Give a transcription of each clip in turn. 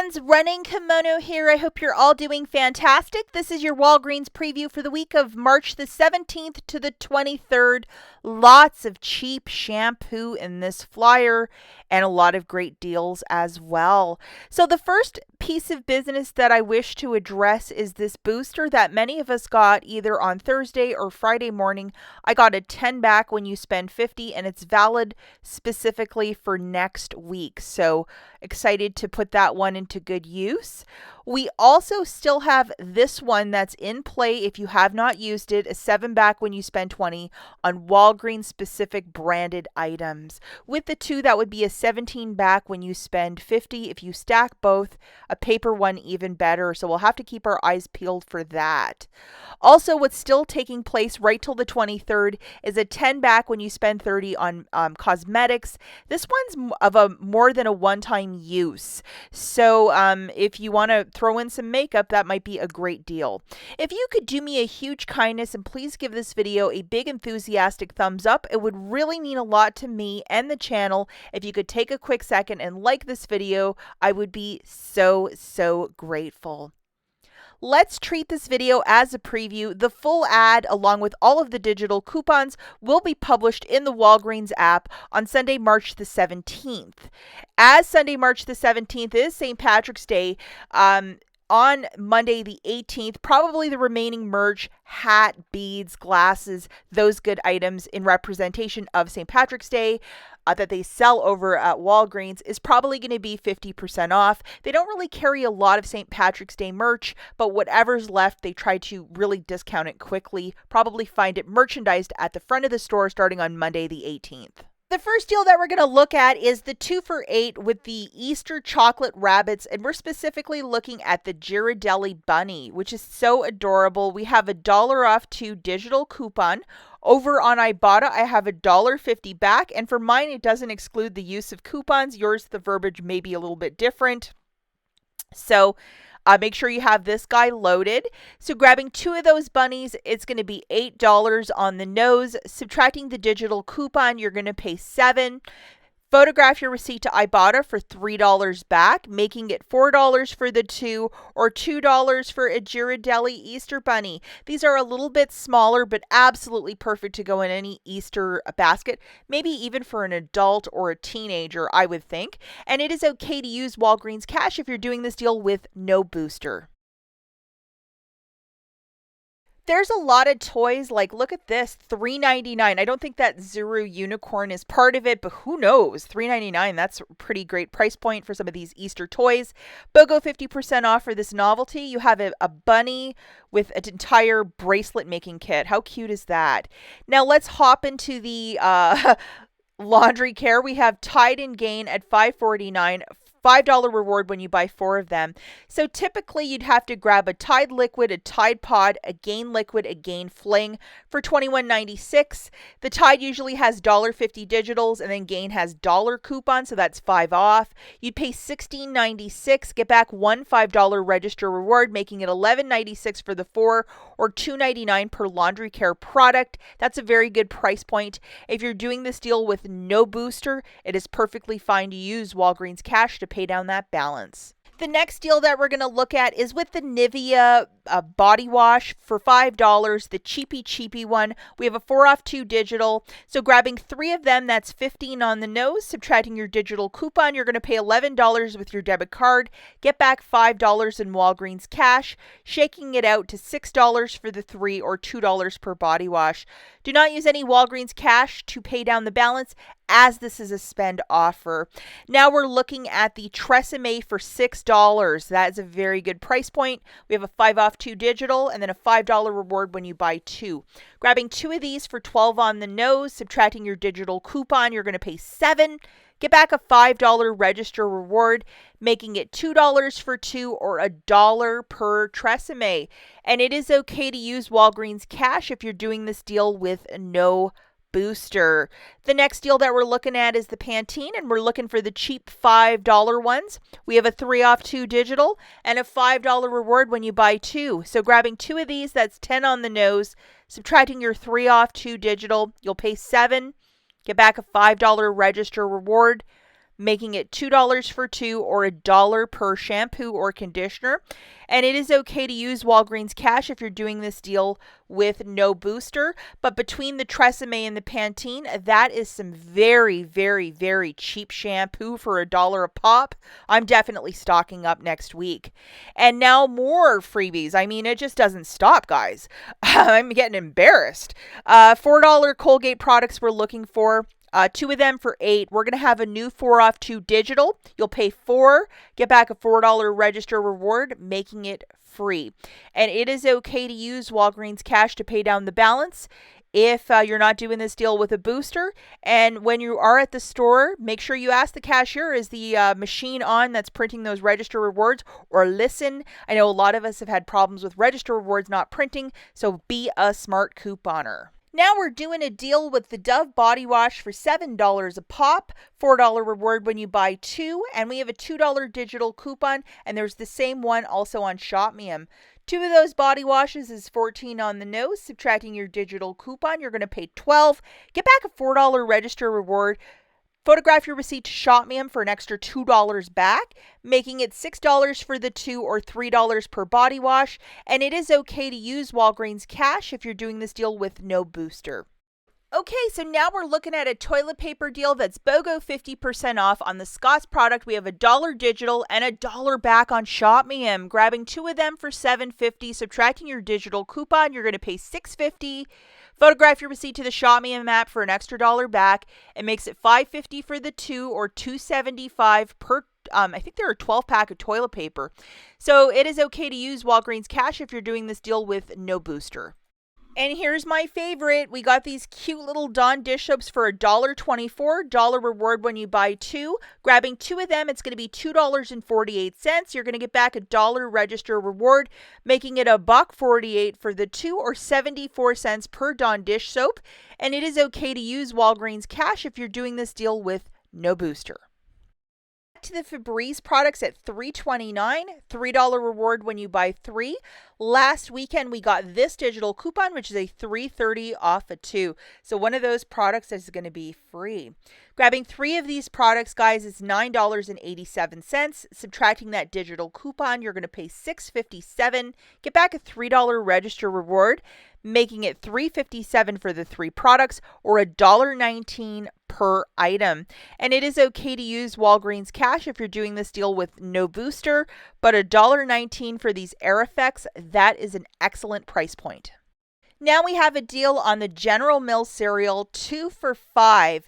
friends, Running Kimono here. I hope you're all doing fantastic. This is your Walgreens preview for the week of March the 17th to the 23rd. Lots of cheap shampoo in this flyer and a lot of great deals as well. So the first piece of business that I wish to address is this booster that many of us got either on Thursday or Friday morning. I got a 10 back when you spend 50, and it's valid specifically for next week. So excited to put that one into good use. We also still have this one that's in play if you have not used it, a 7 back when you spend 20 on Walgreens specific branded items. With the two, that would be a 17 back when you spend 50. If you stack both, a paper one even better. So we'll have to keep our eyes peeled for that. Also, what's still taking place right till the 23rd is a 10 back when you spend 30 on cosmetics. This one's of a more than a one-time use. So if you want to throw in some makeup, that might be a great deal. If you could do me a huge kindness and please give this video a big enthusiastic thumbs up, it would really mean a lot to me and the channel. If you could take a quick second and like this video, I would be so grateful. Let's treat this video as a preview. The full ad, along with all of the digital coupons, will be published in the Walgreens app on Sunday, March the 17th. As Sunday, March the 17th is St. Patrick's Day, on Monday the 18th, probably the remaining merch, hat, beads, glasses, those good items in representation of St. Patrick's Day that they sell over at Walgreens is probably going to be 50% off. They don't really carry a lot of St. Patrick's Day merch, but whatever's left, they try to really discount it quickly. Probably find it merchandised at the front of the store starting on Monday the 18th. The first deal that we're going to look at is the 2 for $8 with the Easter chocolate rabbits, and we're specifically looking at the Ghirardelli bunny, which is so adorable. We have a $1 off 2 digital coupon. Over on IBOTTA, I have a $1.50 back, and for mine, it doesn't exclude the use of coupons. Yours, the verbiage may be a little bit different. So make sure you have this guy loaded. So grabbing 2 of those bunnies, it's going to be $8 on the nose. Subtracting the digital coupon, you're going to pay $7. Photograph your receipt to IBOTTA for $3 back, making it $4 for the 2 or $2 for a Ghirardelli Easter bunny. These are a little bit smaller, but absolutely perfect to go in any Easter basket, maybe even for an adult or a teenager, I would think. And it is okay to use Walgreens cash if you're doing this deal with no booster. There's a lot of toys, like look at this, $3.99. I don't think that Zuru unicorn is part of it, but who knows? $3.99, that's a pretty great price point for some of these Easter toys. BOGO 50% off for this novelty. You have a bunny with an entire bracelet making kit. How cute is that? Now let's hop into the laundry care. We have Tide and Gain at $5.49. $5 reward when you buy 4 of them. So typically you'd have to grab a Tide liquid, a Tide pod, a Gain liquid, a Gain fling for $21.96. The Tide usually has $1.50 digitals, and then Gain has dollar coupons, so that's 5 off. You'd pay $16.96, get back one $5 register reward, making it $11.96 for the 4 or $2.99 per laundry care product. That's a very good price point. If you're doing this deal with no booster, it is perfectly fine to use Walgreens cash to pay down that balance. The next deal that we're going to look at is with the Nivea body wash for $5, the cheapy one. We have a 4 off 2 digital. So grabbing 3 of them, that's $15 on the nose. Subtracting your digital coupon, you're going to pay $11 with your debit card. Get back $5 in Walgreens cash, shaking it out to $6 for the 3 or $2 per body wash. Do not use any Walgreens cash to pay down the balance, as this is a spend offer. Now we're looking at the TRESEMME for $6. That is a very good price point. We have a 5 off 2 digital and then a $5 reward when you buy 2. Grabbing 2 of these for $12 on the nose, subtracting your digital coupon, you're going to pay $7. Get back a $5 register reward, making it $2 for 2 or $1 per TRESEMME. And it is okay to use Walgreens cash if you're doing this deal with no booster. The next deal that we're looking at is the Pantene, and we're looking for the cheap $5 ones. We have a 3 off 2 digital and a $5 reward when you buy 2. So grabbing 2 of these, that's $10 on the nose. Subtracting your 3 off 2 digital, you'll pay $7. Get back a $5 register reward, making it $2 for two or $1 per shampoo or conditioner. And it is okay to use Walgreens cash if you're doing this deal with no booster. But between the TRESEMME and the Pantene, that is some very, very, very cheap shampoo for $1 a pop. I'm definitely stocking up next week. And now more freebies. I mean, it just doesn't stop, guys. I'm getting embarrassed. $4 Colgate products we're looking for. Two of them for $8. We're going to have a new 4 off 2 digital. You'll pay $4, get back a $4 register reward, making it free. And it is okay to use Walgreens cash to pay down the balance if you're not doing this deal with a booster. And when you are at the store, make sure you ask the cashier, is the machine on that's printing those register rewards, or listen. I know a lot of us have had problems with register rewards not printing, so be a smart couponer. Now we're doing a deal with the Dove body wash for $7 a pop, $4 reward when you buy 2, and we have a $2 digital coupon, and there's the same one also on ShopMeum. 2 of those body washes is $14 on the nose. Subtracting your digital coupon, you're going to pay $12. Get back a $4 register reward. Photograph your receipt to ShopMeum for an extra $2 back, making it $6 for the 2 or $3 per body wash. And it is okay to use Walgreens cash if you're doing this deal with no booster. Okay, so now we're looking at a toilet paper deal that's BOGO 50% off on the Scott's product. We have $1 digital and $1 back on ShopMeum. Grabbing 2 of them for $7.50. Subtracting your digital coupon, you're going to pay $6.50. Photograph your receipt to the ShopMeum app for an extra $1 back. It makes it $5.50 for the 2 or $2.75 per I think they're a 12-pack of toilet paper. So it is okay to use Walgreens cash if you're doing this deal with no booster. And here's my favorite. We got these cute little Dawn dish soaps for $1.24. $1 reward when you buy 2. Grabbing 2 of them, it's going to be $2.48. You're going to get back a $1 register reward, making it $1.48 for the 2 or 74 cents per Dawn dish soap. And it is okay to use Walgreens cash if you're doing this deal with no booster. To the Febreze products at $3.29, $3 reward when you buy 3. Last weekend we got this digital coupon, which is a $3.30 off a 2. So one of those products is going to be free. Grabbing 3 of these products, guys, is $9.87. Subtracting that digital coupon, you're going to pay $6.57. Get back a $3 register reward, making it $3.57 for the 3 products or $1.19 per item. And it is okay to use Walgreens cash if you're doing this deal with no booster, but $1.19 for these Air Effects, that is an excellent price point. Now we have a deal on the General Mills cereal, 2 for $5.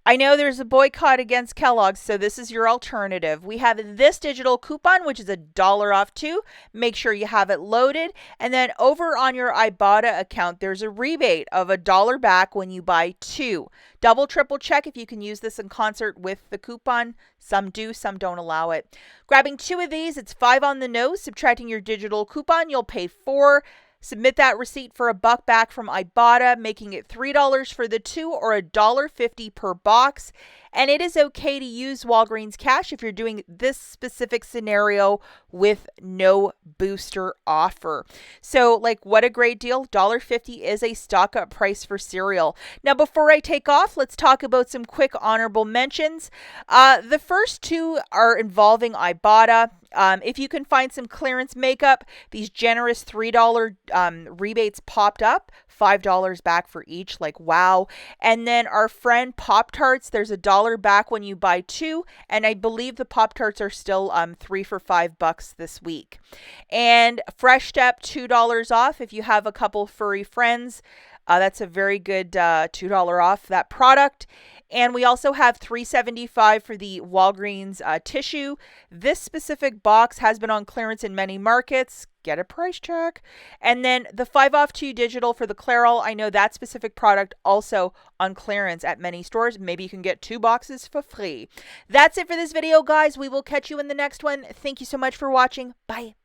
I know there's a boycott against Kellogg's, so this is your alternative. We have this digital coupon, which is $1 off 2. Make sure you have it loaded. And then over on your IBOTTA account, there's a rebate of $1 back when you buy 2. Double, triple check if you can use this in concert with the coupon. Some do, some don't allow it. Grabbing 2 of these, it's $5 on the nose. Subtracting your digital coupon, you'll pay $4. Submit that receipt for $1 back from IBOTTA, making it $3 for the 2 or $1.50 per box. And it is okay to use Walgreens cash if you're doing this specific scenario with no booster offer. So, like, what a great deal. $1.50 is a stock up price for cereal. Now, before I take off, let's talk about some quick honorable mentions. The first 2 are involving IBOTTA. If you can find some clearance makeup, these generous $3 rebates popped up, $5 back for each, like wow. And then our friend Pop-Tarts, there's $1 back when you buy 2, and I believe the Pop-Tarts are still 3 for $5 this week. And Fresh Step, $2 off if you have a couple furry friends. That's a very good $2 off that product. And we also have $3.75 for the Walgreens tissue. This specific box has been on clearance in many markets. Get a price check. And then the 5 off 2 digital for the Clairol. I know that specific product also on clearance at many stores. Maybe you can get 2 boxes for free. That's it for this video, guys. We will catch you in the next one. Thank you so much for watching. Bye.